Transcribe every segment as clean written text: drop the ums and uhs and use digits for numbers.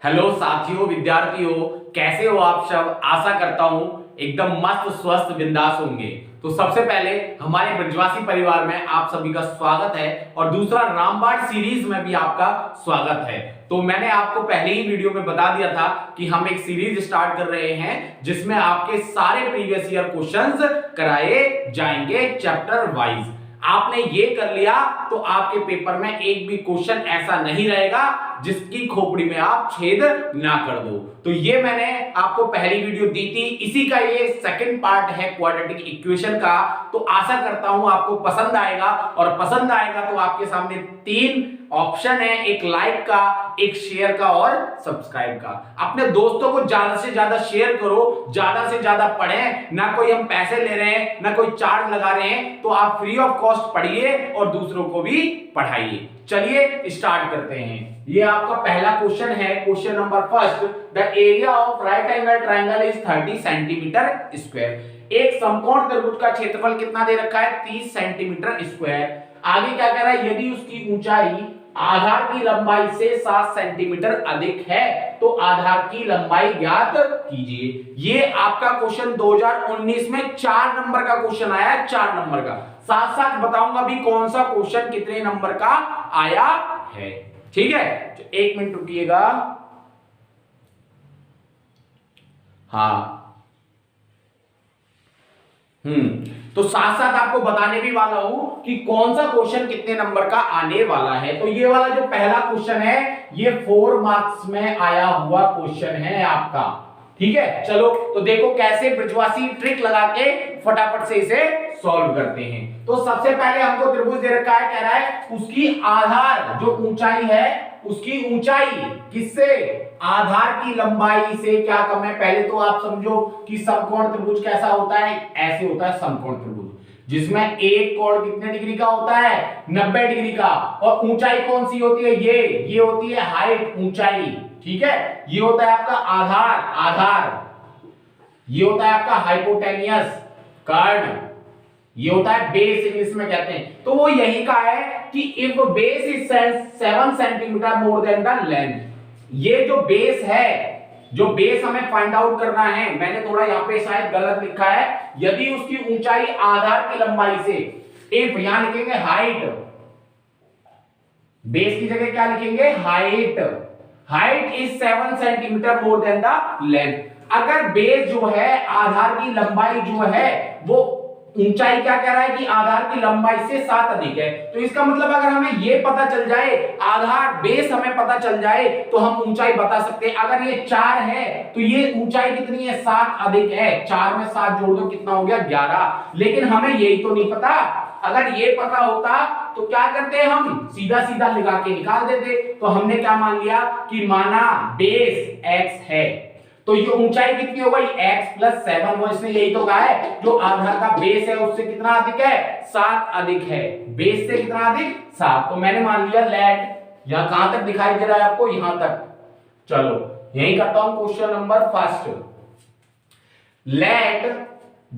Hello साथियों, विद्यार्थियों, कैसे हो आप सब। आशा करता हूं एकदम मस्त स्वस्थ बिंदास होंगे। तो सबसे पहले हमारे ब्रजवासी परिवार में आप सभी का स्वागत है और दूसरा रामबाण सीरीज में भी आपका स्वागत है। तो मैंने आपको पहले ही वीडियो में बता दिया था कि हम एक सीरीज स्टार्ट कर रहे हैं जिसमें आपके सारे प्रीवियस ईयर क्वेश्चंस कराए जाएंगे चैप्टर वाइज। आपने ये कर लिया तो आपके पेपर में एक भी क्वेश्चन ऐसा नहीं रहेगा जिसकी खोपड़ी में आप छेद ना कर दो। तो ये मैंने आपको पहली वीडियो दी थी, इसी का ये सेकंड पार्ट है क्वाड्रेटिक इक्वेशन का। तो आशा करता हूं आपको पसंद आएगा और पसंद आएगा तो आपके सामने 3 ऑप्शन है, एक लाइक का, एक शेयर का और सब्सक्राइब का। अपने दोस्तों को ज्यादा से ज्यादा शेयर करो, ज्यादा से ज्यादा पढ़ें। ना कोई हम पैसे ले रहे हैं, ना कोई चार्ज लगा रहे हैं, तो आप फ्री ऑफ कॉस्ट पढ़िए और दूसरों को भी पढ़ाइए। चलिए स्टार्ट करते हैं। ये आपका पहला क्वेश्चन है, question number first. The area of right angle triangle is 30 centimetre square. एक समकोण त्रिभुज का क्षेत्रफल कितना दे रखा है? 30 सेंटीमीटर स्क्वायर। आगे क्या कह रहा है? यदि उसकी ऊंचाई आधार की लंबाई से 7 सेंटीमीटर अधिक है तो आधार की लंबाई ज्ञात कीजिए। ये आपका क्वेश्चन 2019 में 4 नंबर का क्वेश्चन आया है, 4 नंबर का। साथ साथ बताऊंगा भी कौन सा क्वेश्चन कितने नंबर का आया है। ठीक है, तो 1 मिनट रुकिएगा। हाँ, तो साथ साथ आपको बताने भी वाला हूं कि कौन सा क्वेश्चन कितने नंबर का आने वाला है। तो ये वाला जो पहला क्वेश्चन है ये 4 मार्क्स में आया हुआ क्वेश्चन है आपका। ठीक है, चलो तो देखो कैसे ब्रजवासी ट्रिक लगा के फटाफट से इसे सॉल्व करते हैं। तो सबसे पहले हमको त्रिभुज दे रखा है, कह रहा है उसकी आधार जो ऊंचाई है, उसकी ऊंचाई किससे? आधार की लंबाई से क्या कम है? पहले तो आप समझो कि समकोण त्रिभुज कैसा होता है। ऐसे होता है समकोण त्रिभुज, जिसमें एक कोण कितने डिग्री का होता है? 90 डिग्री का। और ऊंचाई कौन सी होती है? ये होती है हाइट, ऊंचाई। ठीक है, ये होता है आपका आधार, ये होता है आपका हाइपोटेनियस, कर्ण, ये होता है बेस, इंग्लिश में कहते हैं। तो वो यही का है कि if base is 7 centimetre more than the length. ये जो बेस है, जो बेस हमें फाइंड आउट करना है, मैंने थोड़ा यहां पे शायद गलत लिखा है। यदि उसकी ऊंचाई आधार की लंबाई से, इफ यहां लिखेंगे हाइट, बेस की जगह क्या लिखेंगे? Height is 7 centimetre more than the length. अगर बेस जो है, आधार की लंबाई जो है, वो ऊंचाई क्या कह रहा है कि आधार की लंबाई से 7 अधिक है, तो इसका मतलब अगर हमें ये पता चल जाए, आधार बेस हमें पता चल जाए, तो हम ऊंचाई बता सकते हैं। अगर ये 4 है तो ये ऊंचाई कितनी है? 7 अधिक है। 4 में 7 जोड़ दो, कितना हो गया? 11। लेकिन हमें यही तो नहीं पता। अगर ये पता होता तो क्या करते हैं? हम सीधा सीधा लगा के निकाल देते। तो हमने क्या मान लिया कि माना बेस x है, तो ये ऊंचाई कितनी हो गई? x + 7। वो इसने यही तो कहा है, जो आधार का बेस है उससे कितना अधिक है? 7 अधिक है। बेस से कितना अधिक? 7। तो मैंने मान लिया लेट, यहां कहां तक दिखाई दे रहा है आपको? यहां तक। चलो यही करता हूं question number first. Let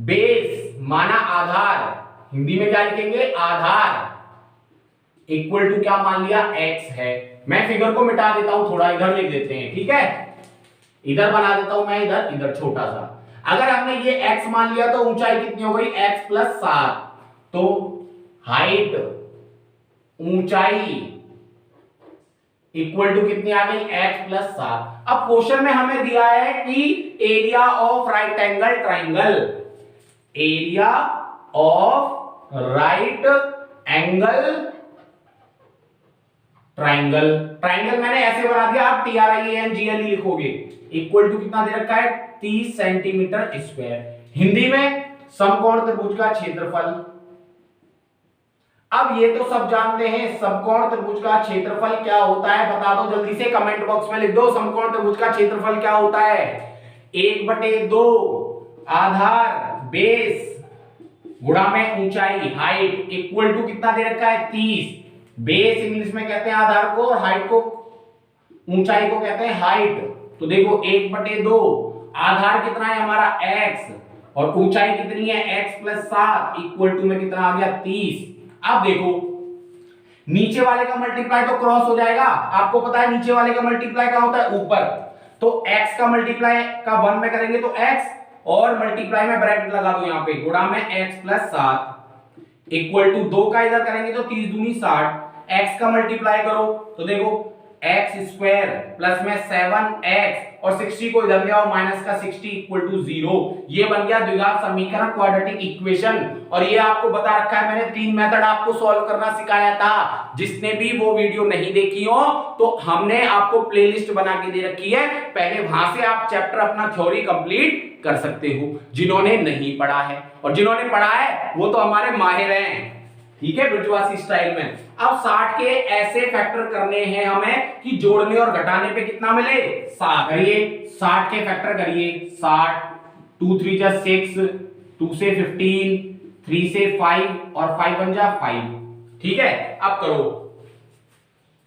base माना आधार, हिंदी में क्या लिखेंगे? आधार, इक्वल टू क्या मान लिया? x है। मैं फिगर को मिटा देता हूं, थोड़ा इधर लिख देते हैं। ठीक है, इधर बना देता हूं मैं, इधर छोटा सा। अगर हमने ये x मान लिया तो ऊंचाई कितनी हो गई? x + 7। तो हाइट, ऊंचाई इक्वल टू कितनी आ गई? x + 7। अब क्वेश्चन में हमें दिया है कि area of right angle triangle, area of right angle triangle मैंने ऐसे बना दिया, आप TRIANGLE लिखोगे। इक्वल टू कितना दे रखा है? 30 सेंटीमीटर स्क्वायर। हिंदी में समकोण त्रिभुज का क्षेत्रफल। अब ये तो सब जानते हैं, समकोण त्रिभुज का क्षेत्रफल क्या होता है? बता दो जल्दी से, कमेंट बॉक्स में लिख दो। समकोण त्रिभुज का क्षेत्रफल क्या होता है? 1/2 आधार बेस गुणा में ऊंचाई हाइट, इक्वल टू कितना दे रखा है? 30। बेस इंग्लिश में कहते हैं आधार को, और हाइट को, ऊंचाई को कहते हैं हाइट। तो देखो 1/2, आधार कितना है हमारा? x, और ऊंचाई कितनी है? x + 7, इक्वल टू में कितना आ गया? 30। अब देखो नीचे वाले का मल्टीप्लाई तो क्रॉस हो जाएगा, आपको पता है नीचे वाले का मल्टीप्लाई क्या होता है, ऊपर। तो x का मल्टीप्लाई का 1 में करेंगे तो x, और मल्टीप्लाई में ब्रैकेट लगा दो यहां पे, गुणा में x प्लस 7 इक्वल टू 2 का इधर करेंगे तो 30 दूनी 60, x का मल्टीप्लाई करो तो देखो x स्क्वायर प्लस में 7x और 60 को इधर ले आओ माइनस का 60 इक्वल टू 0। ये बन गया द्विघात समीकरण, क्वाड्रेटिक इक्वेशन। और ये आपको बता रखा है मैंने, 3 मेथड आपको सॉल्व करना सिखाया था। जिसने भी वो वीडियो नहीं देखी हो तो हमने आपको प्लेलिस्ट बना के दे रखी है, पहले वहां से आप चैप्टर अपना थ्योरी कंप्लीट कर सकते हो, जिन्होंने नहीं पढ़ा है। और जिन्होंने पढ़ा है वो तो हमारे माहिर हैं, ठीक है, ब्रिजवासी स्टाइल में। अब 60 के ऐसे फैक्टर करने हैं हमें कि जोड़ने और घटाने पे कितना मिले, 7। करिए 60 के फैक्टर करिए, 60 2 3 जा 6, 2 से 15, 3 से 5 और 5 बन जा 5, ठीक है। अब करो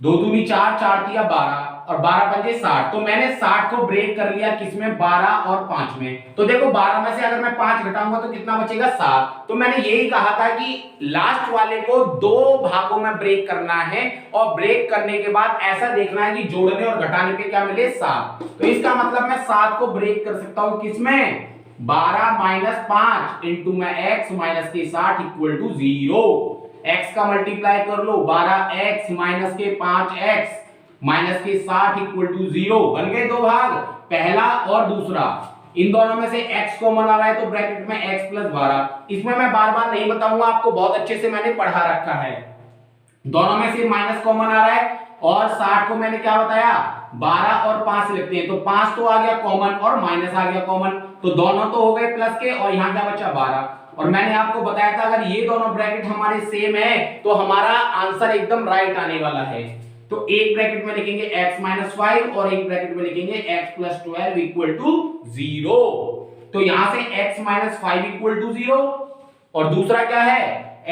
2 दूनी 4, 4 तिया 12 और 12 पंजे 60। तो मैंने 60 को ब्रेक कर लिया किसमें, 12 और 5 में। तो देखो 12 में से अगर मैं 5 घटाऊंगा तो कितना बचेगा, 7। तो मैंने यही कहा था कि लास्ट वाले को 2 भागों में ब्रेक करना है, और ब्रेक करने के बाद ऐसा देखना है कि जोड़ने और घटाने पे क्या मिले, 7। तो इसका मतलब मैं 7 को ब्रेक कर सकता हूं किसमें, 12 माइनस 5 इंटू में x माइनस के 60 इक्वल टू 0। x का मल्टीप्लाई कर लो, 12x माइनस के 5x माइनस के 60 इक्वल टू 0। बन गए 2 भाग, पहला और दूसरा। इन दोनों में से x कॉमन आ रहा है तो ब्रैकेट में x प्लस 12। इसमें मैं बार बार नहीं बताऊंगा, आपको बहुत अच्छे से मैंने पढ़ा रखा है। दोनों में से माइनस कॉमन आ रहा है, और 60 को मैंने क्या बताया, 12 और 5 लिखते हैं, तो 5 तो आ गया कॉमन और माइनस आ गया कॉमन, तो दोनों तो हो गए प्लस के, और यहां क्या बचा 12। और मैंने आपको बताया था अगर ये दोनों ब्रैकेट हमारे सेम है तो हमारा आंसर एकदम राइट आने वाला है। तो एक ब्रैकेट में लिखेंगे x माइनस 5 और एक ब्रैकेट में लिखेंगे x प्लस 12 इक्वल टू 0। तो यहां से x माइनस 5 इक्वल टू 0 और दूसरा क्या है,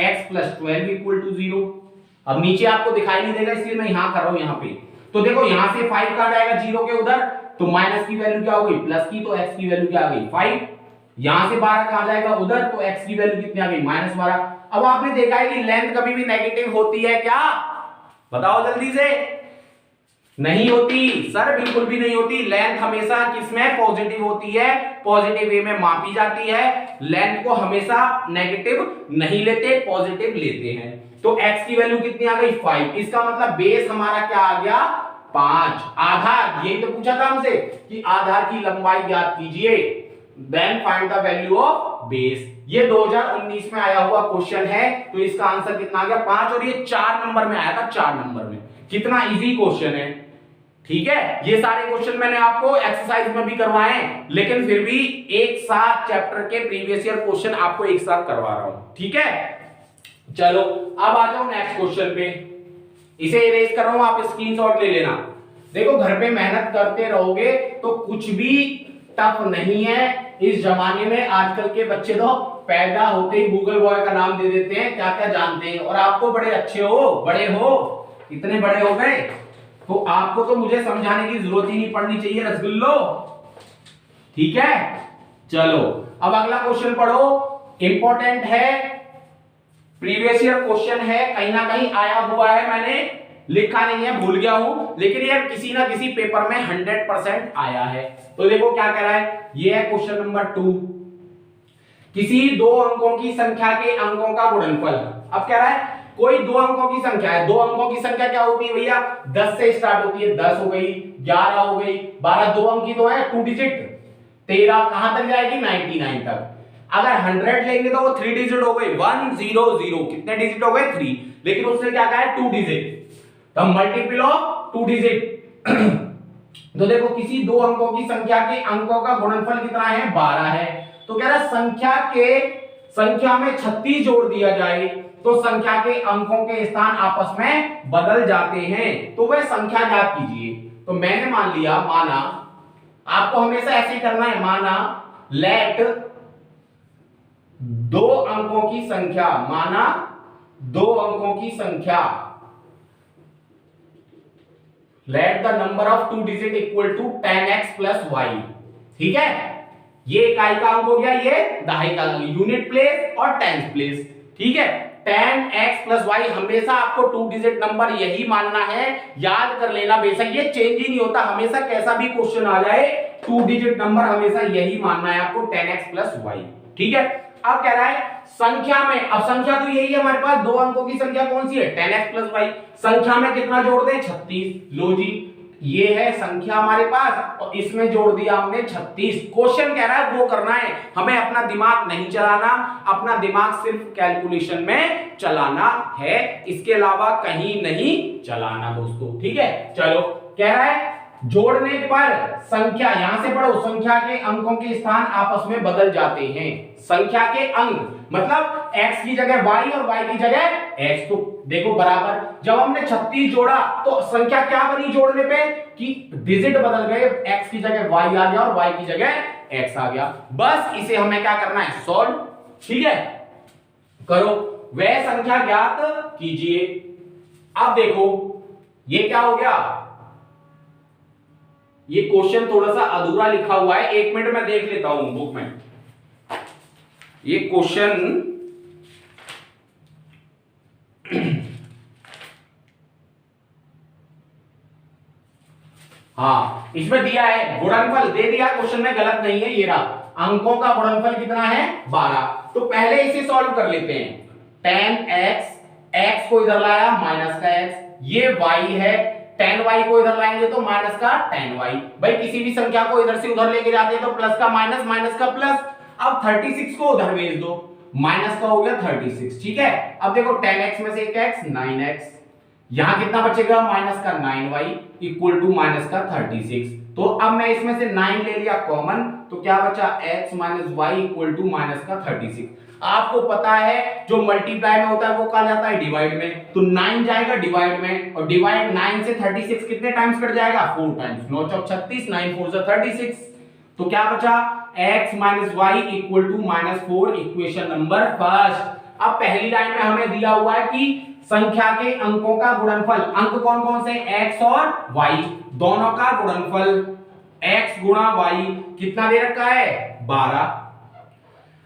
x प्लस 12 इक्वल टू 0। अब नीचे आपको दिखाई नहीं देगा इसलिए मैं यहां कर रहा हूं यहां पे। तो देखो यहां से 5 कहां जाएगा 0 के उधर, तो माइनस की वैल्यू क्या हो गई, प्लस की, तो x की वैल्यू क्या आ गई 5। यहां से 12 कहां जाएगा उधर, तो x की वैल्यू कितनी आ गई माइनस 12। अब आपने देखा है कि लेंथ कभी भी नेगेटिव होती है क्या, बताओ जल्दी से। नहीं होती सर, बिल्कुल भी नहीं होती। लेंथ हमेशा किसमें पॉजिटिव होती है, पॉजिटिव वे में मापी जाती है। लेंथ को हमेशा नेगेटिव नहीं लेते, पॉजिटिव लेते हैं। तो x की वैल्यू कितनी आ गई 5। इसका मतलब बेस हमारा क्या आ गया 5। आधार, यही तो पूछा था हमसे कि आधार की लंबाई ज्ञात कीजिए, then find the value of base. ये 2019 में आया हुआ क्वेश्चन है, तो इसका आंसर कितना आ गया 5, और ये 4 नंबर में आया था, 4 नंबर में। कितना इजी क्वेश्चन है, ठीक है। ये सारे क्वेश्चन मैंने आपको एक्सरसाइज में भी करवाए हैं, लेकिन फिर भी एक साथ चैप्टर के प्रीवियस ईयर क्वेश्चन आपको एक साथ करवा रहा हूं, ठीक है। चलो अब आ जाओ नेक्स्ट क्वेश्चन पे। इसे इरेज कर रहा हूं, आप स्क्रीनशॉट ले लेना। देखो घर पे मेहनत करते रहोगे तो कुछ भी टफ नहीं है इस जमाने में। आजकल के बच्चे तो पैदा होते ही गूगल बॉय का नाम दे देते हैं, क्या क्या जानते हैं। और आप तो बड़े अच्छे हो, बड़े हो, इतने बड़े हो गए तो आपको तो मुझे समझाने की जरूरत ही नहीं पड़नी चाहिए रसगुल्लो, ठीक है। चलो अब अगला क्वेश्चन पढ़ो, इंपॉर्टेंट है, प्रीवियस ईयर क्वेश्चन है, कहीं ना कहीं आया हुआ है, मैंने लिखा नहीं है, भूल गया हूं, लेकिन यार किसी ना किसी पेपर में 100% आया है। तो देखो क्या कह रहा है, ये है क्वेश्चन नंबर 2। किसी 2 अंकों की संख्या के अंकों का गुणनफल। अब कह रहा है कोई 2 अंकों की संख्या है। 2 अंकों की संख्या क्या होती है भैया, 10 से स्टार्ट होती है, 10 हो गई, 11 हो गई, 12 2 अंक की तो है 2 डिजिट, 13 कहां तक जाएगी 99 तक। अगर 100 लेंगे तो वो 3 डिजिट हो गई, 100, कितने डिजिट हो गए 3, लेकिन उसने क्या कहा है 2 डिजिट, तो मल्टीपल ऑफ 2 डिजिट। तो देखो किसी 2 अंकों की संख्या के अंकों का गुणनफल कितना है 12 है। तो कह रहा संख्या में 36 जोड़ दिया जाए तो संख्या के अंकों के स्थान आपस में बदल जाते हैं, तो वह संख्या ज्ञात कीजिए। तो मैंने माना, आपको हमेशा ऐसे करना है, माना लेट 2 अंकों की संख्या, माना 2 अंकों की संख्या, let the number of 2 digit equal to 10x plus y, ठीक है। ये इकाई का अंक हो गया, ये दहाई का अंक, यूनिट प्लेस और टेंथ प्लेस, ठीक है। 10x प्लस वाई, हमेशा आपको 2 डिजिट नंबर यही मानना है, याद कर लेना, बेशक ये चेंज ही नहीं होता, हमेशा कैसा भी क्वेश्चन आ जाए 2 डिजिट नंबर हमेशा यही मानना है आपको, 10x प्लस वाई। ठीक है, अब कह रहा है संख्या में, अब संख्या तो यही है हमारे पास, दो अंकों की संख्या कौन सी है 10x प्लस वाई, संख्या में कितना जोड़ दें 36, लो जी ये है संख्या हमारे पास और इसमें जोड़ दिया हमने 36। क्वेश्चन कह रहा है वो करना है, हमें अपना दिमाग नहीं चलाना, अपना दिमाग सिर्फ कैलकुलेशन में चलाना है, इसके अलावा कहीं नहीं चलाना दोस्तों। ठीक है, चलो कह रहा है जोड़ने पर संख्या, यहां से पढ़ो, संख्या के अंकों के स्थान आपस में बदल जाते हैं, संख्या के अंक मतलब x की जगह y और y की जगह x, तो देखो बराबर, जब हमने 36 जोड़ा तो संख्या क्या बनी जोड़ने पे कि डिजिट बदल गए, x की जगह y आ गया और y की जगह x आ गया, बस इसे हमें क्या करना है सॉल्व। ठीक है, करो, वह संख्या ज्ञात कीजिए। अब देखो ये क्या हो गया, ये क्वेश्चन थोड़ा सा अधूरा लिखा हुआ है, 1 मिनट में देख लेता हूं बुक में। ये क्वेश्चन हाँ इसमें दिया है गुणनफल दे दिया, क्वेश्चन में गलत नहीं है, ये रहा अंकों का गुणनफल कितना है 12। तो पहले इसे सॉल्व कर लेते हैं, 10x, x को इधर लाया माइनस का x, ये y है, 10y को इधर लाएंगे तो माइनस का 10y, भाई किसी भी संख्या को इधर से उधर लेके जाते हैं तो प्लस का माइनस, माइनस का प्लस, अब 36 को उधर भेज दो, माइनस का हो गया 36। ठीक है, अब देखो 10x में से एक x 9x, यहां कितना बचेगा माइनस का 9y इक्वल टू माइनस का 36। तो अब मैं इसमें से 9 ले लिया कॉमन, तो क्या बचा x minus y equal to minus का 36। आपको पता है जो मल्टीप्लाई में होता है वो कहा जाता है डिवाइड में, तो 9 जाएगा डिवाइड में, और डिवाइड 9 से 36 कितने टाइम्स कट जाएगा 4 टाइम्स, 9 चौक 36, 9 4 जा 36, तो क्या बचा x minus y equal to minus 4, equation number first. अब पहली लाइन में हमें दिया हुआ है कि संख्या के अंकों का गुणनफल, अंक कौन कौन से x और y दोनों का गुणनफल, x गुणा y कितना दे रखा है 12।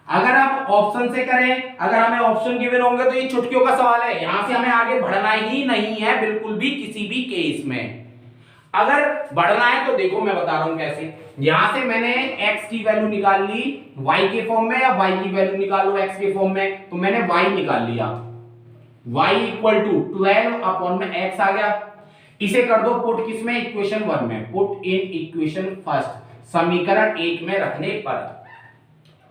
अगर आप ऑप्शन से करें, अगर हमें ऑप्शन गिवन होंगे तो ये चुटकियों का सवाल है, यहां से हमें आगे बढ़ना ही नहीं है बिल्कुल भी किसी भी केस में। अगर बढ़ना है तो देखो मैं बता रहा हूं कैसे, यहां से मैंने x की वैल्यू निकाल ली y के फॉर्म में, या y की वैल्यू निकालो x के फॉर्म में, तो मैंने y निकाल लिया, y इक्वल टू 12 अपॉन में x आ गया, इसे कर दो पुट किसमें इक्वेशन 1 में, पुट इन इक्वेशन फर्स्ट, समीकरण 1 में रखने पर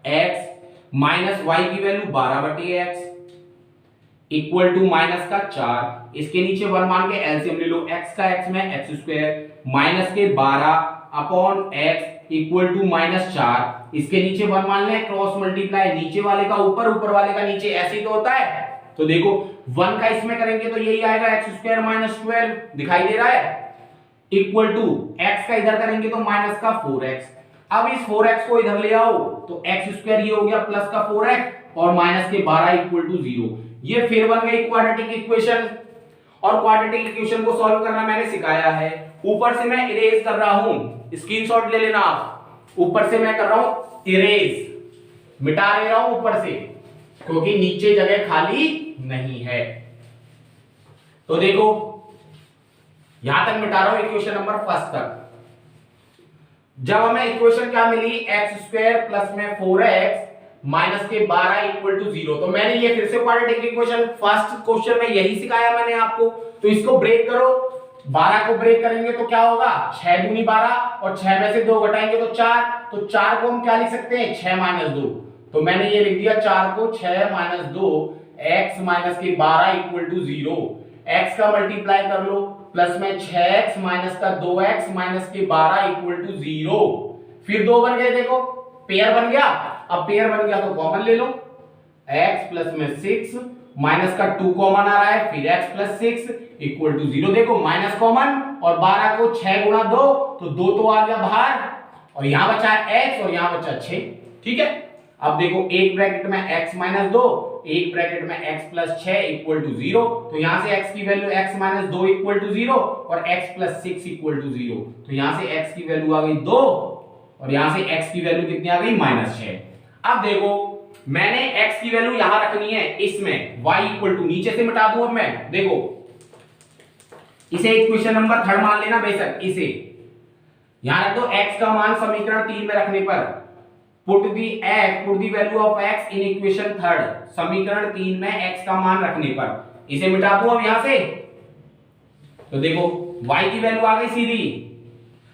x माइनस y की value 12/x equal to minus का 4, इसके नीचे 1 मान के एलसीएम ले लो, x का x में x स्क्वायर माइनस के 12 upon x equal to minus 4, इसके नीचे 1 मान ले, क्रॉस मल्टीप्लाई, नीचे वाले का ऊपर, ऊपर वाले का नीचे, ऐसे ही तो होता है। तो देखो 1 का इसमें करेंगे तो यही आएगा x स्क्वायर माइनस 12, दिखाई दे रहा है, इक्वल टू x का इधर करेंगे तो माइनस का 4x, अब इस 4x को इधर ले आओ तो x स्क्वायर ये हो गया प्लस का 4x और माइनस के 12 इक्वल टू 0, ये फिर बन गई क्वाड्रेटिक इक्वेशन। और क्वाड्रेटिक इक्वेशन को सॉल्व करना मैंने सिखाया है, ऊपर से मैं इरेज कर रहा हूं, स्क्रीनशॉट ले लेना आप, ऊपर से मैं कर रहा हूं इरेज, मिटा ले रहा हूं ऊपर से क्योंकि नीचे जगह खाली नहीं है। तो देखो यहां तक मिटा रहा हूं इक्वेशन नंबर फर्स्ट तक, जब हमें इक्वेशन क्या मिली x स्क्वायर प्लस में 4x माइनस के 12 इक्वल टू 0, तो मैंने ये फिर से क्वाड्रेटिक इक्वेशन फर्स्ट क्वेश्चन में यही सिखाया मैंने आपको, तो इसको ब्रेक करो, 12 को ब्रेक करेंगे तो क्या होगा 6 दूनी 12 और 6 में से 2 घटाएंगे तो 4, तो 4 को हम क्या लिख सकते हैं 6 माइनस 2, तो मैंने ये लिख दिया 4 को 6 माइनस 2 x माइनस के 12 इक्वल टू 0, x का मल्टीप्लाई कर लो प्लस में 6x माइनस का 2x माइनस के 12 इक्वल टू 0, फिर 2 बन गए, देखो पेयर बन गया, अब पेयर बन गया तो कॉमन ले लो, x प्लस में 6 माइनस का 2 कॉमन आ रहा है, फिर x प्लस 6 इक्वल टू 0, देखो माइनस कॉमन और 12 को 6 गुणा 2 तो 2 तो आ गया बाहर और यहां बचा x और यहां बचा 6। ठीक है, अब देखो एक ब्रैकेट में x माइनस 2, एक ब्रैकेट में x प्लस 6 इक्वल टू 0, तो यहां से x की value x minus 2 equal to 0 और x प्लस 6 इक्वल टू 0, तो यहां से x की वैल्यू आ गई 2 और यहां से x की वैल्यू कितनी आ गई -6। अब देखो मैंने x की वैल्यू यहां रखनी है इसमें, y इक्वल टू, नीचे से मिटा दूं अब मैं, देखो इसे इक्वेशन नंबर 3 मान लेना बेशक, इसे यहां रख दो, x का मान समीकरण 3 में रखने पर put the value of x in equation 3, समीकरण 3 में x का मान रखने पर इसे मिटा दूं अब यहां से, तो देखो y की वैल्यू आ गई सीधी,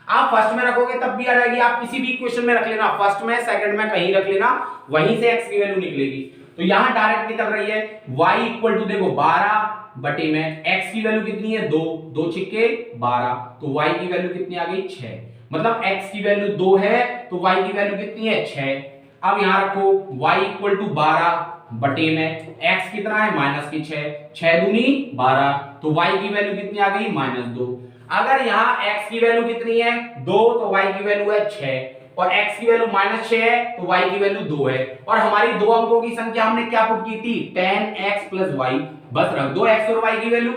आप फर्स्ट में रखोगे तब भी आ जाएगी, आप किसी भी इक्वेशन में रख लेना, फर्स्ट में सेकंड में कहीं रख लेना, वहीं से x की वैल्यू निकलेगी। तो यहां डायरेक्ट निकल रही है y इक्वल टू, देखो 12 बटे में x की वैल्यू कितनी है 2, 2 छिक्के 12, तो y की वैल्यू कितनी आ गई 6, मतलब x की वैल्यू 2 है तो y की वैल्यू कितनी है 6। अब यहां रखो y इक्वल टू 12 बटे में x कितना है माइनस की 6, 6 दूनी 12, तो y की वैल्यू कितनी आ गई -2। अगर यहाँ x की वैल्यू कितनी है 2 तो y की वैल्यू है 6, और x की वैल्यू -6 है तो y की वैल्यू 2 है, और हमारी दो अंकों की संख्या हमने क्या पुट की थी 10x प्लस y, बस रख दो x और y की वैल्यू,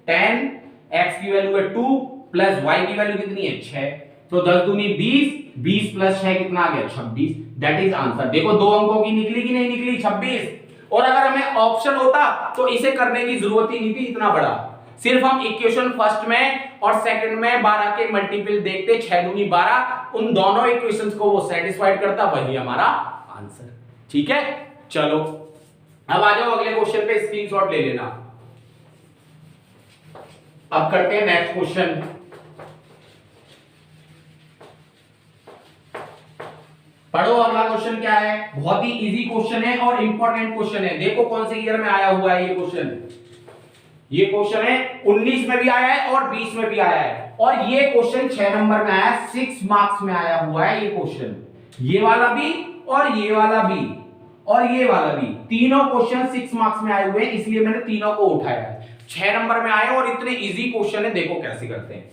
10x की वैल्यू है 2 प्लस y की वैल्यू कितनी है 6, तो 10 दूनी 20, 20 प्लस 6 कितना आ गया 26, दैट इज आंसर। देखो दो अंकों की निकली कि नहीं निकली 26, और अगर हमें ऑप्शन होता तो इसे करने की जरूरत ही नहीं थी इतना बड़ा, सिर्फ हम इक्वेशन फर्स्ट में और सेकंड में 12 के मल्टीपल देखते, 6 दूनी 12, उन दोनों इक्वेशंस को वो सेटिस्फाइड करता, वही हमारा आंसर। ठीक है, चलो अब आ जाओ अगले क्वेश्चन पे, स्क्रीनशॉट ले लेना। अब करते हैं नेक्स्ट क्वेश्चन। पढ़ो अगला क्वेश्चन क्या है, बहुत ही इजी क्वेश्चन है और इंपॉर्टेंट क्वेश्चन है। देखो कौन से ईयर में आया हुआ है ये क्वेश्चन, ये क्वेश्चन है 19 में भी आया है और 20 में भी आया है, और ये क्वेश्चन 6 नंबर में आया है, 6 मार्क्स में आया हुआ है ये क्वेश्चन, ये वाला भी और ये वाला भी और ये वाला भी, तीनों क्वेश्चन 6 मार्क्स में आए हुए हैं, इसलिए मैंने तीनों को उठाया है। 6 नंबर में आए और इतने इजी क्वेश्चन है, देखो कैसे करते हैं।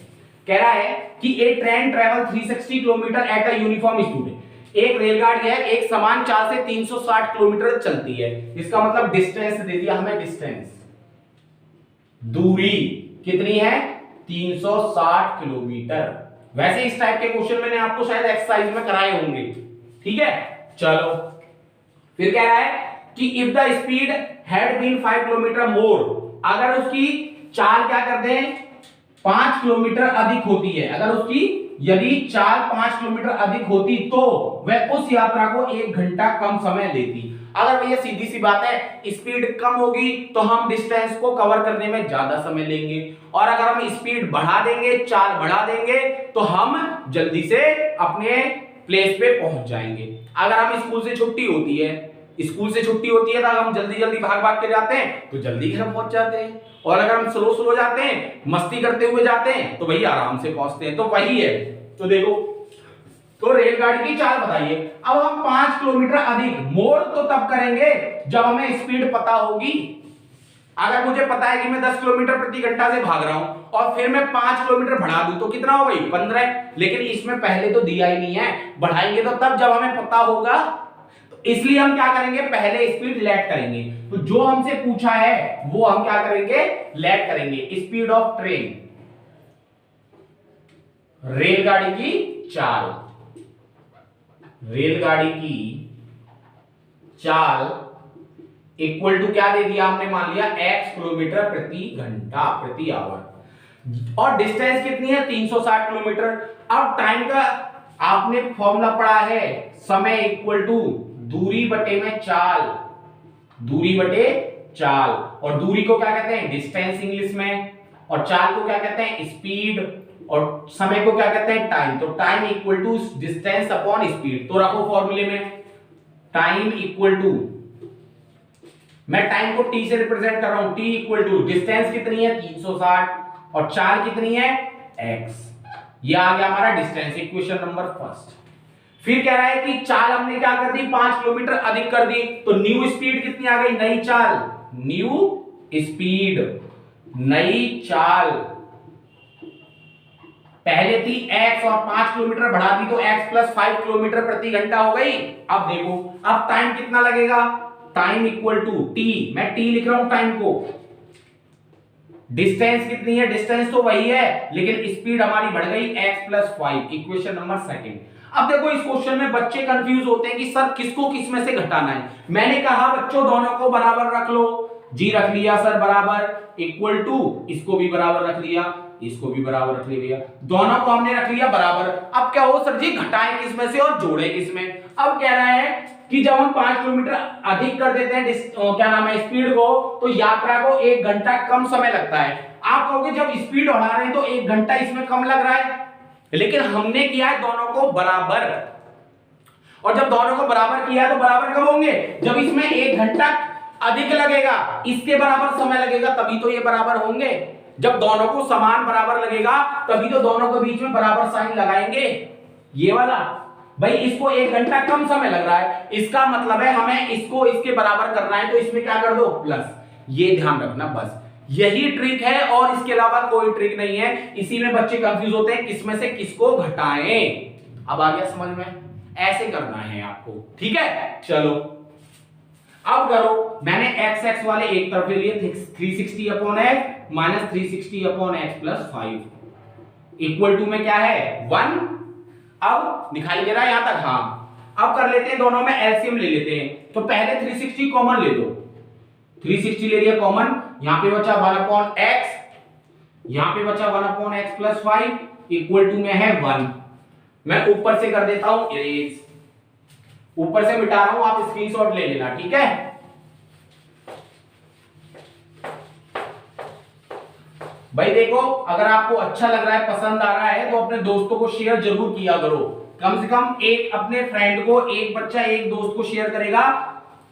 कह रहा है कि a train travel 360 kilometre at a uniform speed, एक रेलगाड़ी है एक समान चाल से 360 किलोमीटर चलती है, इसका मतलब डिस्टेंस दे दिया हमें, डिस्टेंस दूरी कितनी है 360 किलोमीटर। वैसे इस टाइप के क्वेश्चन मैंने आपको शायद एक्सरसाइज में कराए होंगे, ठीक है। चलो फिर कह रहा है कि if the speed had been 5 kilometre more, अगर उसकी चाल क्या कर दें 5 किलोमीटर अधिक होती है, अगर उसकी यदि चाल 5 किलोमीटर अधिक होती तो वह उस यात्रा को 1 घंटा कम समय लेती। अगर भैया सीधी सी बात है, स्पीड कम होगी तो हम डिस्टेंस को कवर करने में ज्यादा समय लेंगे, और अगर हम स्पीड बढ़ा देंगे, चाल बढ़ा देंगे, तो हम जल्दी से अपने प्लेस पे पहुंच जाएंगे। अगर हम स्कूल से छुट्टी होती है तो हम जल्दी जल्दी भाग भाग के जाते हैं तो जल्दी घर पहुंच जाते हैं, और अगर हम स्लो स्लो जाते हैं, मस्ती करते हुए जाते हैं, तो भैया आराम से पहुंचते हैं। तो वही है, तो देखो, तो रेलगाड़ी की चाल बताइए। अब हम 5 किलोमीटर अधिक, मोड़ तो तब करेंगे जब हमें स्पीड पता होगी। अगर मुझे पता है कि मैं 10 किलोमीटर प्रति घंटा से भाग रहा हूं और फिर मैं 5 किलोमीटर बढ़ा दूं तो कितना हो गई 15, लेकिन इसमें पहले तो दिया ही नहीं है, बढ़ाएंगे तो तब जब हमें पता होगा, तो इसलिए हम क्या करेंगे पहले स्पीड लेट करेंगे। तो जो हमसे पूछा है वो हम क्या करेंगे लेट करेंगे, स्पीड ऑफ ट्रेन, रेलगाड़ी की चाल, रेलगाड़ी की चाल इक्वल टू क्या दे दिया हमने, मान लिया x किलोमीटर प्रति घंटा प्रति आवर, और डिस्टेंस कितनी है 360 किलोमीटर। अब टाइम का आपने फॉर्मूला पढ़ा है, समय इक्वल टू दूरी बटे में चाल, दूरी बटे चाल, और दूरी को क्या कहते हैं डिस्टेंस इंग्लिश में, और चाल को क्या कहते हैं स्पीड, और समय को क्या कहते हैं टाइम। तो time equal to distance upon speed, तो रखो फॉर्मूले में टाइम इक्वल टू, मैं टाइम को t से रिप्रेजेंट कर रहा हूं, t इक्वल टू डिस्टेंस कितनी है 360 और चाल कितनी है x, ये आ गया हमारा डिस्टेंस, इक्वेशन नंबर फर्स्ट। फिर कह रहा है कि चाल हमने क्या कर दी 5 किलोमीटर अधिक कर दी, तो न्यू स्पीड कितनी आ गई, नई चाल, न्यू स्पीड, नई चाल पहले थी x और 5 किलोमीटर बढ़ा दी तो x प्लस 5 किलोमीटर प्रति घंटा हो गई। अब देखो अब टाइम कितना लगेगा, टाइम इक्वल टू t, मैं t लिख रहा हूं टाइम को, डिस्टेंस कितनी है, डिस्टेंस तो वही है लेकिन स्पीड हमारी बढ़ गई x plus 5, equation number second. अब देखो इस क्वेश्चन में बच्चे कंफ्यूज होते हैं कि सर किसको किस में से घटाना है। मैंने कहा बच्चों दोनों को बराबर रख लो, जी रख लिया सर बराबर, इक्वल टू इसको भी बराबर रख लिया, इसको भी बराबर रख लिया, दोनों को हमने रख लिया बराबर। अब क्या हो सर जी, घटाएं किस में से और जोड़े किस में। अब कह रहा है कि जब हम 5 किलोमीटर अधिक कर देते हैं क्या नाम है स्पीड को, तो यात्रा को 1 घंटा कम समय लगता है। आप कहोगे जब स्पीड बढ़ा रहे हैं तो 1 घंटा इसमें कम लग रहा है, लेकिन हमने किया है दोनों को बराबर, और जब दोनों को बराबर किया तो बराबर कब होंगे, जब इसमें 1 घंटा अधिक लगेगा, इसके बराबर समय लगेगा, तभी तो ये बराबर होंगे। जब दोनों को समान बराबर लगेगा तभी तो दोनों के बीच में बराबर साइन लगाएंगे। ये वाला भाई इसको 1 घंटा कम समय लग रहा है, इसका मतलब है हमें इसको इसके बराबर करना है, तो इसमें क्या कर दो प्लस। ये ध्यान रखना, बस यही ट्रिक है और इसके अलावा कोई ट्रिक नहीं है। इसी में बच्चे कंफ्यूज होते हैं किसमें से किसको घटाएं। अब आ गया समझ में, ऐसे करना है आपको, ठीक है। चलो अब करो, मैंने x x वाले एक तरफ ले लिए 360 upon x minus 360 upon x plus 5 equal to में क्या है 1। अब दिखाई दे रहा है यहां तक, हाँ। अब कर लेते हैं दोनों में एलसीएम ले लेते हैं, तो पहले 360 कॉमन ले लो, 360 ले लिया कॉमन, यहां पे बचा 1 अपॉन x, यहां पे बचा 1 upon x plus 5 equal to में है 1। मैं ऊपर से कर देता हूं इरेज, ऊपर से मिटा रहा हूं, आप स्क्रीनशॉट ले लेना, ठीक है। भाई देखो अगर आपको अच्छा लग रहा है, पसंद आ रहा है, तो अपने दोस्तों को शेयर जरूर किया करो। कम से कम एक अपने फ्रेंड को, एक बच्चा एक दोस्त को शेयर करेगा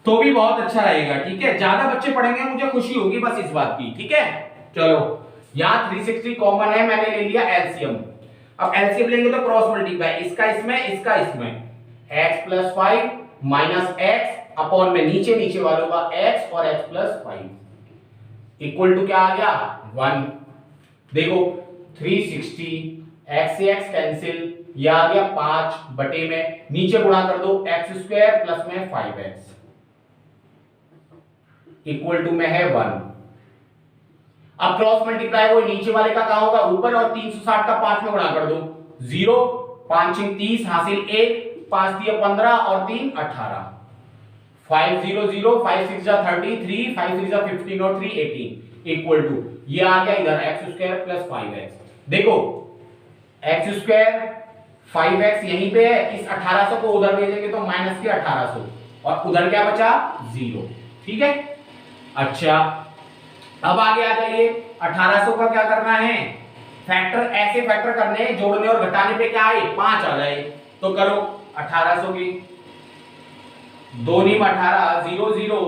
तो भी बहुत अच्छा रहेगा, ठीक है। ज्यादा बच्चे पढ़ेंगे मुझे खुशी होगी बस इस बात की, ठीक है। चलो यहां 360 कॉमन है, मैंने ले लिया एलसीएम। अब एलसीएम लेंगे तो क्रॉस मल्टीप्लाई, इसका इसमें इसका इसमें, x plus 5 minus x upon में नीचे नीचे वालों का x और x प्लस 5 इक्वल टू क्या आ गया 1। देखो 360 x से x कैंसिल, यह आ गया 5 बटे में, नीचे गुणा कर दो x स्क्वायर प्लस में 5x इक्वल टू में है 1। अब क्रॉस मल्टीप्लाई वो नीचे वाले का कहां होगा ऊपर, और 360 का 5 में गुणा कर दो, 0 5 30 हासिल 1, 5 दिया 15 और 3 18, 5 0 0 5 6 जा 33, 5 3 जा 15 और 3 18 इक्वल टू ये आ गया इधर x स्क्वायर प्लस 5x। देखो x स्क्वायर 5x यहीं पे है, इस 1800 को उधर भेजेंगे तो माइनस के 1800 और उधर क्या बचा 0, ठीक है। अच्छा अब आगे आ जाइए, 1800 का क्या करना है फैक्टर, ऐसे फैक्टर करने हैं जोड़ने और घटाने पे क्या आए 5 आ जाए, तो करो 1800 की 2 नीम 18 0 0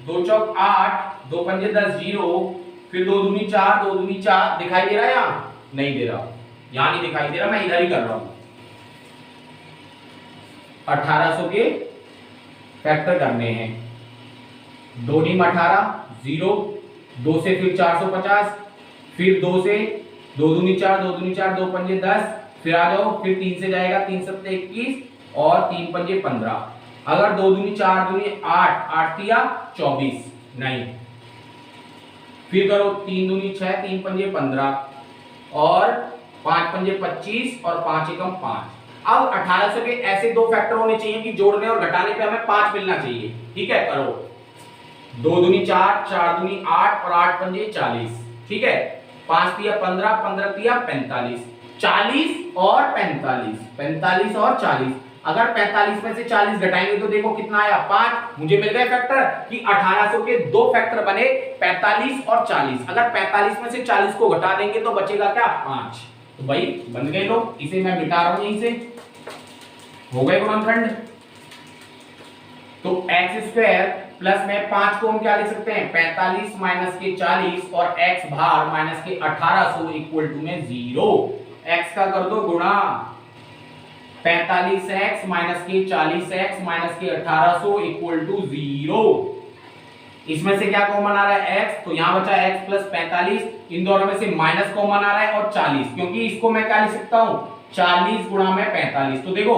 2 चौक 8 2 पंजे 10 0, फिर 2 दूनी 4 2 दूनी 4, दिखाई दे रहा है यहां नहीं दे रहा, यहां नहीं दिखाई दे रहा, मैं इधर ही कर रहा हूं। 1800 के फैक्टर करने हैं, 2 नीम 18 0, 2 से फिर 450, फिर 2 से 2 दूनी 4 2 दूनी 4 2 पंजे 10, फिर आ जाओ, फिर 3 से जाएगा 3 सत्ते 21 और 3 पंजे 15, अगर 2 दूनी 4 दूनी 8 8 दिया 24 नहीं, फिर करो 3 दूनी 6 3 पंजे 15 और 5 पंजे 25 और 5 एकम 5। अब 1800 के ऐसे दो फैक्टर होने चाहिए कि जोड़ने और घटाने पे हमें 5 मिलना चाहिए, ठीक है। करो 2 दूनी 4 4 दूनी 8 और 8 पंजे 40, ठीक है। 5 दिया 15 15 दिया 45, 40 और 45 45 और 40, अगर 45 में से 40 घटाएंगे तो देखो कितना आया 5, मुझे मिल गए फैक्टर कि 1800 के दो फैक्टर बने 45 और 40, अगर 45 में से 40 को घटा देंगे तो बचेगा क्या 5, तो भाई बन गए लोग। इसे मैं मिटा रहा हूं यहीं से, हो गए गुणनखंड। तो x स्क्वायर प्लस में 5 को हम क्या लिख सकते हैं 45 माइनस के 40 और x भार माइनस के 1800 इक्वल टू में 0, x का कर दो गुणा 45x माइनस के 40x माइनस के 1800 इक्वल टू 0। इसमें से क्या कॉमन आ रहा है x, तो यहां बचा x प्लस 45, इन दोनों में से माइनस कॉमन आ रहा है और 40, क्योंकि इसको मैं क्या लिख सकता हूं 40 गुणा में 45, तो देखो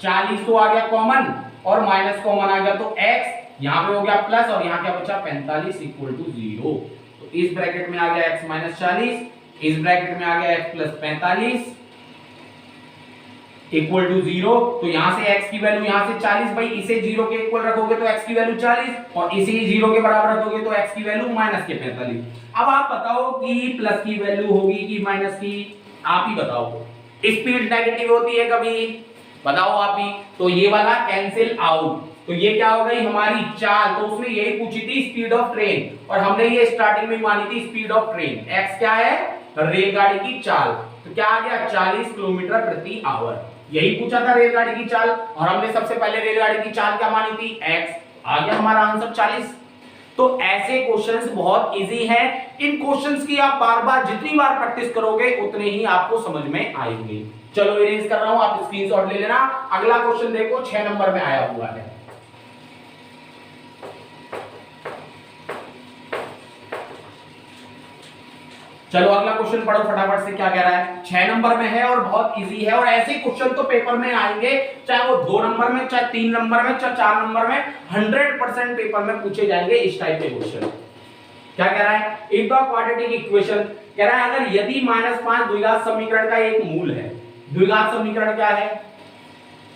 40 तो आ गया कॉमन और माइनस कॉमन आ गया, तो x यहां पे हो गया प्लस और यहां क्या बचा 45 इक्वल टू 0। तो इस ब्रैकेट में आ गया x माइनस 40, इस ब्रैकेट में आ गया x प्लस 45 इक्वल टू 0, तो यहां से x की वैल्यू यहां से 40, भाई इसे 0 के इक्वल रखोगे तो x की वैल्यू 40 और इसे ही 0 के बराबर रखोगे तो x की वैल्यू माइनस के 45। अब आप बताओ कि प्लस की वैल्यू होगी कि माइनस की, आप ही बताओ। स्पीड नेगेटिव होती है कभी, बताओ आप ही। तो ये वाला कैंसिल आउट, तो ये क्या हो गई हमारी चाल, तो उसने यही पूछी थी स्पीड ऑफ ट्रेन, और हमने ये स्टार्टिंग में मानी थी स्पीड ऑफ ट्रेन। x क्या है, रेलगाड़ी की चाल, तो क्या आ गया 40 किलोमीटर प्रति आवर, यही पूछा था रेलगाड़ी की चाल, और हमने सबसे पहले रेलगाड़ी की चाल क्या मानी थी, x, आ गया हमारा आंसर 40। तो ऐसे क्वेश्चंस बहुत इजी हैं, इन क्वेश्चंस की आप बार बार जितनी बार प्रैक्टिस करोगे उतने ही आपको समझ में आएंगे। चलो इरेज कर रहा हूं, आप स्क्रीनशॉट ले लेना। अगला क्वेश्चन देखो 6 नंबर में आया हुआ है। चलो अगला क्वेश्चन पढ़ो फटाफट से, क्या कह रहा है। 6 नंबर में है और बहुत इजी है, और ऐसे क्वेश्चन तो पेपर में आएंगे, चाहे वो 2 नंबर में, चाहे 3 नंबर में, चाहे 4 नंबर में, 100% पेपर में पूछे जाएंगे इस टाइप के क्वेश्चन। क्या कह रहा है, इफ द क्वाड्रेटिक इक्वेशन, कह रहा है अगर यदि -5 द्विघात समीकरण का एक मूल है। द्विघात समीकरण क्या है,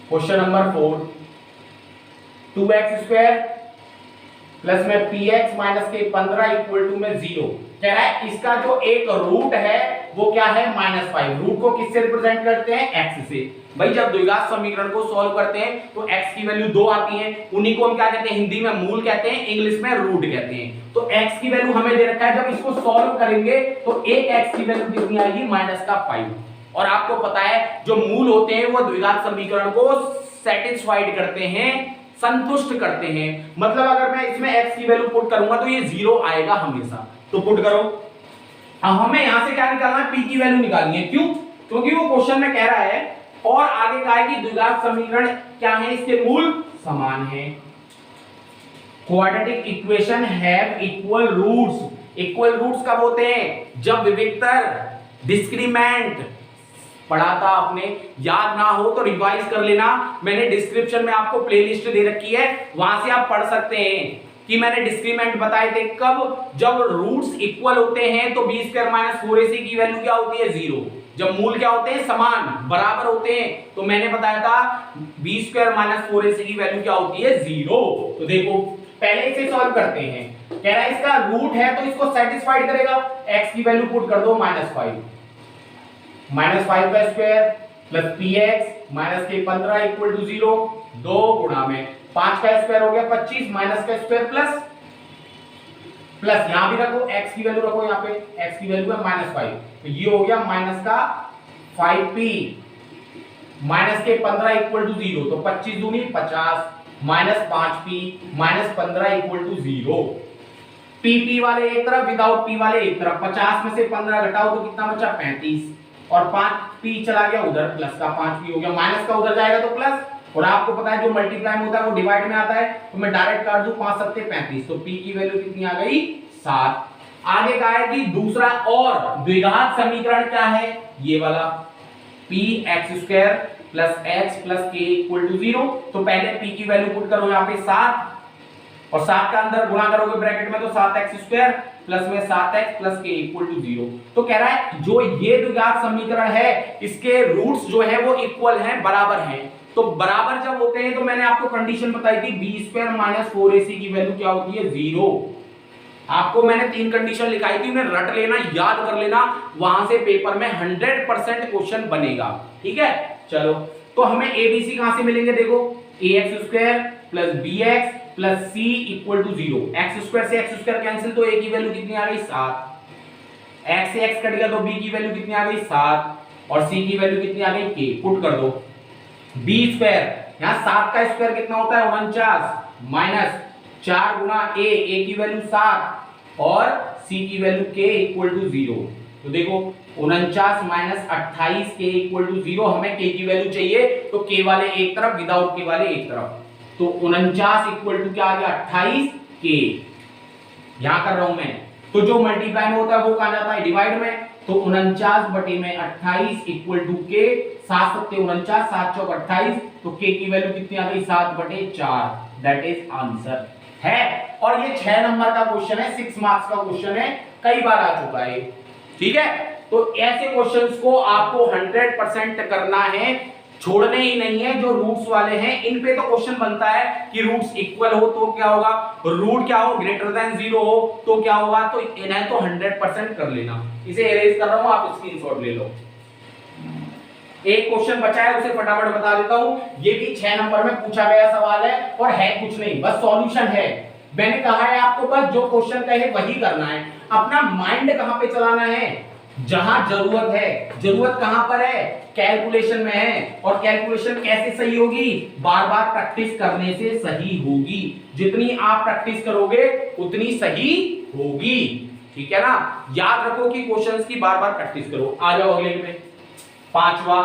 क्वेश्चन नंबर 4, 2x² प्लस में px माइनस के 15 इक्वल टू में 0। कह रहा है इसका जो एक रूट है वो क्या है, -5। रूट को किससे रिप्रेजेंट करते हैं, x से। भाई जब द्विघात समीकरण को सॉल्व करते हैं तो x की वैल्यू 2 आती है, उन्हीं को हम क्या कहते हैं, हिंदी में मूल कहते हैं, इंग्लिश में रूट कहते हैं। तो x की वैल्यू हमें दे रखा है, जब इसको सॉल्व करेंगे तो एक x की वैल्यू कितनी आएगी, -5। और आपको पता है जो मूल होते हैं वो द्विघात समीकरण को सेटिस्फाइड करते हैं, संतुष्ट करते हैं। मतलब अगर मैं इसमें x की वैल्यू पुट करूंगा तो ये 0 आएगा हमेशा, तो पुट करो। अब हमें यहां से क्या निकालना है, p की वैल्यू निकालनी है। क्यों, क्योंकि वो क्वेश्चन में कह रहा है और आगे कहा है कि द्विघात समीकरण क्या है, इसके मूल समान है। Quadratic equation have equal roots. Equal roots कब होते हैं, जब विविक्तर, डिस्क्रीमेंट पढ़ा था आपने, याद ना हो तो रिवाइज कर लेना। मैंने डिस्क्रिप्शन में आपको प्लेलिस्ट दे रखी है, वहां से आप पढ़ सकते हैं कि मैंने डिस्क्रीमेंट बताए थे कब, जब रूट्स इक्वल होते हैं तो b² - 4ac की वैल्यू क्या होती है, 0। जब मूल क्या होते हैं, समान, बराबर होते हैं, तो मैंने बताया था b² - 4ac की वैल्यू क्या होती है, 0। तो देखो पहले इसे सॉल्व करते हैं। कह रहा है इसका रूट है तो इसको सेटिस्फाइड करेगा, x की वैल्यू पुट कर दो -5, -5 का स्क्वायर प्लस px माइनस के 15 इक्वल टू 0, 2 गुणा में 5 का स्क्वायर हो गया 25, माइनस का स्क्वायर प्लस यहां भी रखो x की वैल्यू रखो, यहां पे x की वैल्यू है -5, तो ये हो गया माइनस का 5p माइनस के 15 इक्वल टू 0, तो 25 दूनी 50 minus 5p minus 15 equal to 0। p वाले एक तरफ, विदाउट p वाले एक तरफ। 50 में से 15 घटाओ तो कितना बचा, 35, और 5p चला गया उधर, प्लस का 5p हो गया, माइनस का उधर जाएगा तो प्लस। और आपको पता है जो मल्टीप्लाई में होता है वो डिवाइड में आता है, तो मैं डायरेक्ट काट दूं, 5 7 35, तो p की वैल्यू कितनी आ गई, 7। आगे कहा है कि दूसरा और द्विघात समीकरण क्या है, ये वाला px² plus h plus k equal to 0। तो पहले p की वैल्यू पुट करो यहाँ पे 7, और 7 का अंदर गुणा करोगे ब्रैकेट में तो 7x² प्लस में 7x plus k equal to 0। तो कह रहा है जो ये द्विघात समीकरण है इसके रूट्स जो है वो इक्वल हैं, बराबर हैं। तो बराबर जब होते हैं तो मैंने आपको कंडीशन बताई थी b² - 4ac की वैल्यू क्या होती है, 0। आपको मैंने 3 कंडीशन लिखाई थी, उन्हें रट लेना, याद कर लेना, वहां से पेपर में 100% क्वेश्चन बनेगा। ठीक है, चलो तो हमें abc कहां से मिलेंगे, देखो ax² plus bx plus c equal to 0। x² से x² कैंसिल, तो a की वैल्यू कितनी आ गई, 7। x से x कट गया तो b की वैल्यू कितनी आ गई, 7, और c की वैल्यू कितनी आ गई, k। पुट कर दो b², यहां 7 का स्क्वायर कितना होता है, 49, माइनस 4 गुना a की वैल्यू 7 और c की वैल्यू k इक्वल टू 0। तो देखो 49 माइनस 28 k इक्वल टू 0, हमें k की वैल्यू चाहिए, तो k वाले एक तरफ, विदाउट k वाले एक तरफ। तो 49 इक्वल टू क्या आ गया, 28 k। यहां कर रहा हूं मैं, तो जो मल्टीप्लाई में होता है वो कहां जाता है, डिवाइड में। तो 49 बटे में 28 इक्वल टू k, 7 7 49, 7 चौक 28, तो k की वैल्यू कितनी आ गई, 7/4। दैट इज आंसर है। और ये 6 नंबर का क्वेश्चन है, 6 मार्क्स का क्वेश्चन है, कई बार आ चुका है। ठीक है, तो ऐसे क्वेश्चंस को आपको 100% करना है। छोड़ने ही नहीं है, जो रूट्स वाले हैं इन पे तो क्वेश्चन बनता है कि रूट्स इक्वल हो तो क्या होगा, रूट क्या हो ग्रेटर देन 0 हो तो क्या होगा, तो इन्हें तो 100% कर लेना। इसे इरेज कर रहा हूं, आप स्क्रीनशॉट ले लो। एक क्वेश्चन बचा है उसे फटाफट बता देता हूं, ये भी 6 नंबर में पूछा गया सवाल है और है कुछ नहीं, बस सॉल्यूशन है। मैंने कहा है आपको बस जो क्वेश्चन कहे वही करना है, अपना माइंड कहां पे चलाना है, जहां जरूरत है। जरूरत कहां पर है, कैलकुलेशन में है। और कैलकुलेशन कैसे सही होगी, बार बार प्रैक्टिस करने से सही होगी। जितनी आप प्रैक्टिस करोगे उतनी सही होगी, ठीक है ना। याद रखो कि क्वेश्चंस की बार बार प्रैक्टिस करो। आ जाओ अगले में, पांचवा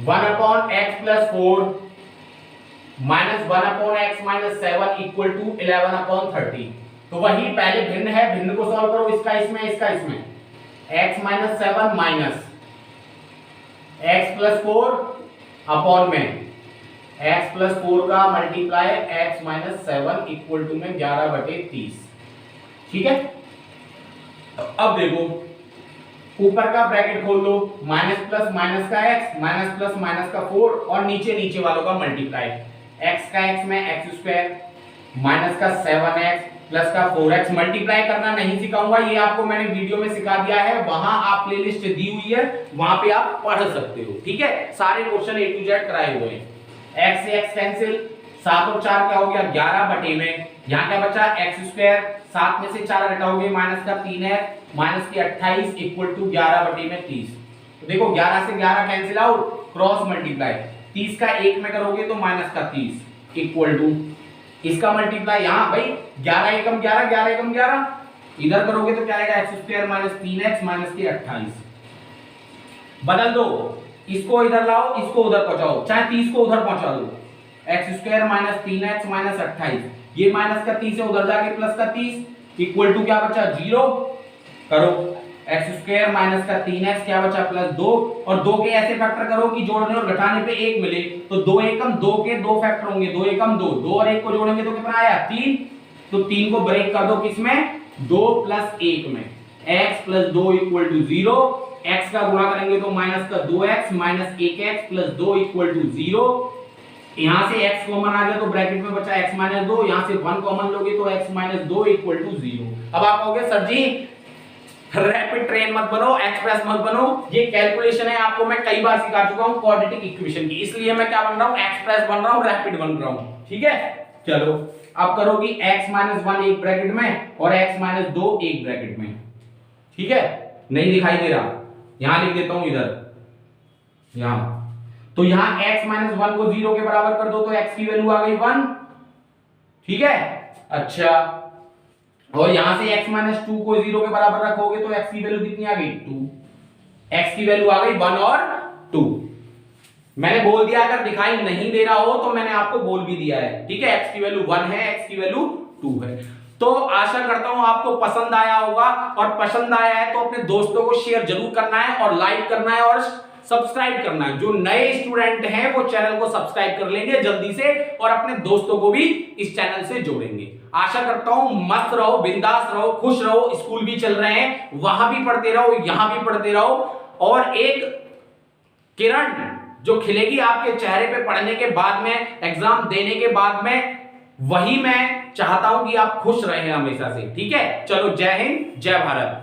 1/x+4 -1/x-7 = 11/30। तो वही पहले भिन्न है, भिन्न को सॉल्व करो, इसका इसमें इसका इसमें, x-7 माइनस x+4 अपॉन में x+4 का मल्टीप्लाई x-7 इक्वल टू में 11/30, ठीक है। अब देखो ऊपर का ब्रैकेट खोल दो, माइनस प्लस माइनस का x, माइनस प्लस माइनस का 4 और नीचे वालों का मल्टीप्लाई, x का x में x² माइनस का 7x प्लस का 4x। मल्टीप्लाई करना नहीं सिखाऊंगा, ये आपको मैंने वीडियो में सिखा दिया है, वहां आप प्लेलिस्ट दी हुई है, वहां पे आप पढ़ सकते हो, ठीक है। सारे क्वेश्चन A to Z कराए हुए हैं। x से x कैंसिल, 7 और 4 क्या हो गया 11 में, यहाँ क्या बचा x², 7 में से 4 घटाओगे माइनस का 3x माइनस के 28 इक्वल टू 11/30। तो देखो 11 से 11 कैंसिल आउट, क्रॉस मल्टीप्लाई, 30 का 1 में करोगे तो माइनस का 30 इक्वल टू इसका मल्टीप्लाई, यहाँ भाई 11 एकम 11, 11 एकम 11, इधर करोगे तो क्या आएगा x² माइनस 3x माइनस के 28। बदल दो, इसको इधर लाओ, इसको उधर पहुंचाओ, चाहे 30 को उधर पहुंचा दो, x² माइनस 3x माइनस 28, ये माइनस का 30 है उधर जाके प्लस का 30 इक्वल टू क्या बचा 0, करो x² माइनस का 3x क्या बचा प्लस 2, और 2 के ऐसे फैक्टर करो कि जोड़ने और घटाने पे 1 मिले, तो 2 एकम 2 के 2 फैक्टर होंगे, 2 एकम 2, 2 और 1 को जोड़ेंगे तो कितना आया 3, तो 3 को ब्रेक कर दो किसमें 2 प्लस 1 में, x plus 2 equal to 0, x का गुणा करेंगे तो माइनस का 2x minus 1x plus 2 equal to 0, यहां से x कॉमन आ गया तो ब्रैकेट में बचा x माइनस 2, यहां से 1 कॉमन लोगे तो x माइनस 2 इक्वल टू 0। अब आप कहोगे सर जी रैपिड ट्रेन मत बनो, एक्सप्रेस मत बनो, ये कैलकुलेशन है, आपको मैं कई बार सिखा चुका हूं क्वाड्रेटिक इक्वेशन की, इसलिए मैं क्या बन रहा हूं एक्सप्रेस बन रहा हूं, रैपिड बन रहा हूं, ठीक है। चलो अब करोगी x-1 एक ब्रैकेट में और x-2 एक ब्रैकेट में, ठीक है। नहीं दिखाई दे रहा, यहां लिख देता हूं इधर, यहां, तो यहां x-1 को 0 के बराबर कर दो तो x की वैल्यू आ गई 1, ठीक है। अच्छा, और यहां से x-2 को 0 के बराबर रखोगे तो x की वैल्यू कितनी आ गई 2, x की वैल्यू आ गई 1 और 2। मैंने बोल दिया अगर दिखाई नहीं दे रहा हो तो मैंने आपको बोल भी दिया है, ठीक है। x की वैल्यू 1 है, x की वैल्यू 2 है। तो आशा करता हूं आपको पसंद आया होगा, और पसंद आया है तो अपने दोस्तों को शेयर जरूर करना है और लाइक करना है और सब्सक्राइब करना है। जो नए स्टूडेंट हैं वो चैनल को सब्सक्राइब कर लेंगे जल्दी से और अपने दोस्तों को भी इस चैनल से जोड़ेंगे। आशा करता हूं मस्त रहो, बिंदास रहो, खुश रहो, स्कूल भी चल रहे हैं, वहां भी पढ़ते रहो, यहां भी पढ़ते रहो, और एक किरण जो खिलेगी आपके चेहरे पे पढ़ने के बाद में, एग्जाम देने के बाद में, वही मैं चाहता हूं कि आप खुश रहें हमेशा से, ठीक है। चलो जय हिंद, जय भारत।